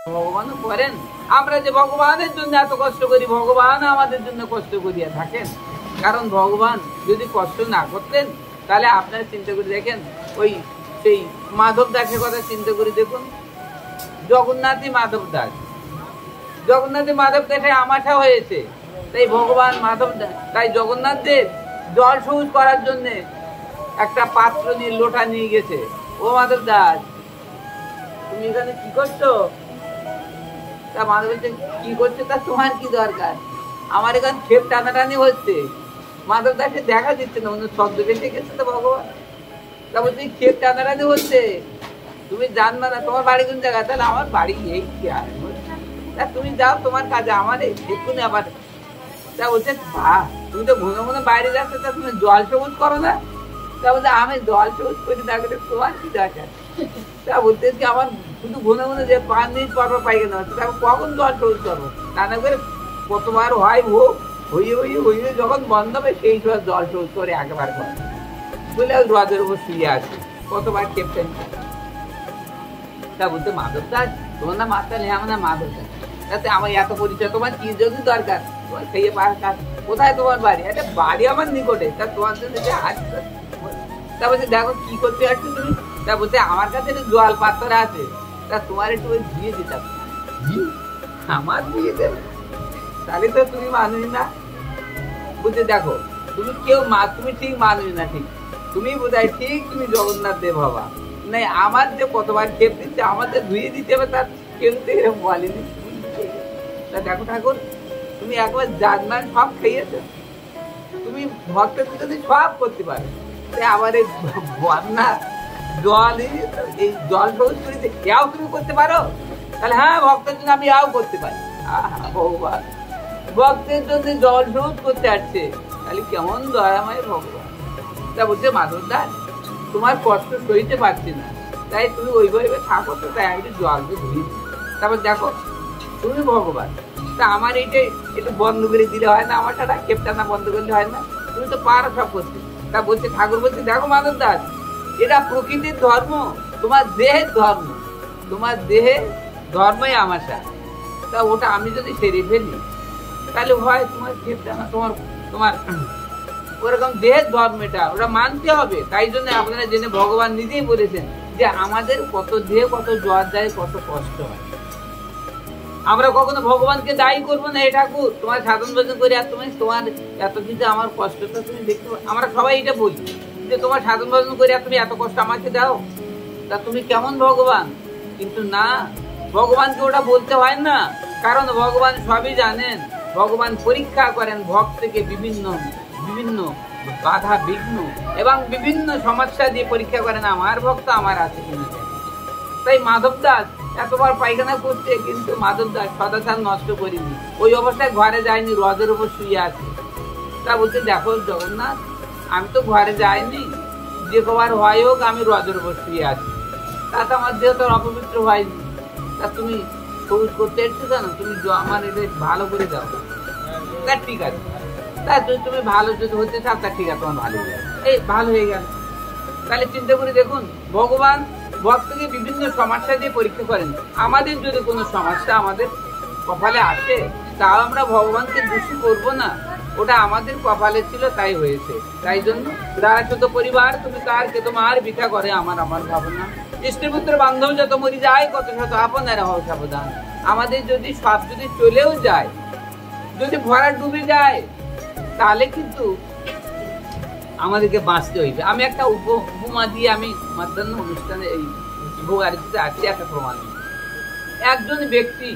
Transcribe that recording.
ভগবানও করেন। আমরা যে ভগবানের জন্য এত কষ্ট করি, ভগবান আমাদের জন্য কষ্ট করিয়া থাকেন। কারণ ভগবান যদি কষ্ট না করতেন তাহলে আপনারা চিন্তা করে দেখেন, ওই সেই মাধব দাসের কথা চিন্তা করে দেখুন। জগন্নাথই মাধব দাস, জগন্নাথী মাধব দাসে আমাশা হয়েছে, তাই ভগবান মাধব দাস, তাই জগন্নাথ দেব জল সবুজ করার জন্য একটা পাত্র নিয়ে লোটা নিয়ে গেছে। ও মাধব দাস, তুমি এখানে কি করছো? তা মাধব বলছে, কি করছো তা তোমার কি দরকার? আমার এখানে ক্ষেপ টানাটানি হচ্ছে। মাধব দাসে দেখা দিচ্ছে না, অন্য শব্দ বেশি গেছে তো ভগবান। তা বলছি ক্ষেপ টানাটানি হচ্ছে, তুমি জানবা না? তোমার বাড়ি কোন জায়গায়? তাহলে আমার বাড়ি এই কি আর, তা তুমি যাও তোমার কাজে, আমার এক্ষুনি আবার। তা বলছে, তুমি তো ঘন ঘন বাইরে যাচ্ছ, তা তুমি জল সবুজ করো না? তা বলছে, আমি জল সবুজ করি না, তোমার কি দরকার? তা বলতে আমার শুধু ঘন ঘন যে 5 মিনিট পর পায়খানা হচ্ছে, তারপর কখন জল সবুজ করবো? তা না করে কতবার হয় হইয়ে হইয়ে হইয়ে যখন বন্ধ হবে সেই সময় জল সবুজ করে একেবার করে বলে রোদের উপর শুয়ে আছে, কতবার ক্যাপ্টেন। তা বলতে, মাধব দাস, তোমার না মাস্টার নেই, আমার না মাধব দাস। তাতে আমার এত পরিচয়, তোমার কি যদি দরকার? তোমার খেয়ে পাওয়ার কাজ কোথায়? তোমার বাড়ি? একটা বাড়ি আমার নিকটে, তা তোমার জন্য যে আসছে। তা বলছে, দেখো কি করতে আসছো তুমি? তা বলছে, আমার কাছে একটু জল পাত্র আছে, তা তোমার একটু ওই দিয়ে দিতাম। আমার দিয়ে দেবে? তাহলে তো তুমি মানুষ না। বুঝতে, দেখো তুমি কেউ তুমি ঠিক মানুষ না, ঠিক তুমি বোধহয় ঠিক তুমি জগন্নাথ দেব হবা না। আমার যে কতবার খেপ দিচ্ছে, আমাদের ধুয়ে দিতে হবে, তার কেউ তো এরকম বলেনি। তা দেখো ঠাকুর, তুমি একবার জানমান সব খেয়েছো, তুমি ভক্তের যদি সব করতে পারো, তাই আমার এই বন্যা জল, এই জল সবুজ করে এও তুমি করতে পারো? তাহলে হ্যাঁ, ভক্তের জন্য আমি এও করতে পারি। ভগবান ভক্তের জন্য জল সবুজ করতে আসছে, তাহলে কেমন দয়াময় ভগবান। তা বলছে, মাধব দাস, তোমার কষ্ট সইতে পারছি না, তাই তুমি ওইভাবে থাকো, তো তাই আমি জলকে ধুই। তারপর দেখো তুমি ভগবান, তা আমার এইটাই একটু বন্ধ করে দিলে হয় না? আমার সাথে খেপটানা বন্ধ করলে হয় না? তুমি তো পারো সব করতে। তা বলছে, ঠাকুর বলছে, দেখো মাধব দাস, এটা প্রকৃতির ধর্ম, তোমার দেহের ধর্ম, তোমার দেহে ধর্মই আমাশা। তা ওটা আমি যদি সেরে ফেলি তাহলে হয় তোমার খেপটানা, তোমার ওরকম দেহের ধর্ম, এটা ওটা মানতে হবে। তাই জন্য আপনারা জেনে ভগবান নিজেই বলেছেন যে আমাদের কত দেহে কত জ্বর যায়, কত কষ্ট হয়। আমরা কখনো ভগবানকে দায়ী করবো না, এই ঠাকুর তোমার সাধন ভজন করে আর তুমি তোমার এত কিছু আমার কষ্টটা তুমি দেখতে। আমরা সবাই এটা বলি যে তোমার সাধন ভজন করে আর তুমি এত কষ্ট আমাকে দাও, তা তুমি কেমন ভগবান? কিন্তু না, ভগবানকে ওটা বলতে হয় না, কারণ ভগবান সবই জানেন। ভগবান পরীক্ষা করেন ভক্তকে বিভিন্ন বিভিন্ন বাধা বিঘ্ন এবং বিভিন্ন সমস্যা দিয়ে পরীক্ষা করেন, আমার ভক্ত আমার আছে কিনা। তাই মাধব দাস এতবার পায়খানা করছে, কিন্তু মাধব দাস সদাচার নষ্ট করিনি, ওই অবস্থায় ঘরে যায়নি, হ্রদের উপর শুয়ে আছে। তা বলছে, দেখো জগন্নাথ, আমি তো ঘরে যাইনি, যে কবার হয় হোক আমি হ্রদের উপর শুয়ে আছি, তাতে আমার দেহ তো অপবিত্র হয়নি। তা তুমি সবুজ করতে এসছো কেন? তুমি আমার এটা ভালো করে দাও। তা ঠিক আছে, তা তুমি ভালো যদি হতে চাও, তা ঠিক আছে, তোমার ভালো হয়ে যাবে। এই ভালো হয়ে গেল। তাহলে চিন্তা করে দেখুন, ভগবান ভক্তকে বিভিন্ন সমস্যা দিয়ে পরীক্ষা করেন। আমাদের যদি কোনো সমস্যা আমাদের কপালে আসে, তাও আমরা ভগবানকে দোষী করবো না, ওটা আমাদের কপালে ছিল তাই হয়েছে। তাই জন্য দারাশত পরিবার তুমি কার কে তোমার ভিক্ষা করে আমার আমার ভাবনা, ইষ্টপুত্র বান্ধব যত মরি যায়, কত শত আপনারা হও সাবধান। আমাদের যদি সব যদি চলেও যায়, যদি ভরা ডুবে যায়, তাহলে কিন্তু আমাদেরকে বাঁচতে হইবে। আমি একটা উপমা দিয়ে আমি মধ্যাহ্ন অনুষ্ঠানে এই ভোগারিতে আছি একটা প্রমাণ। একজন ব্যক্তি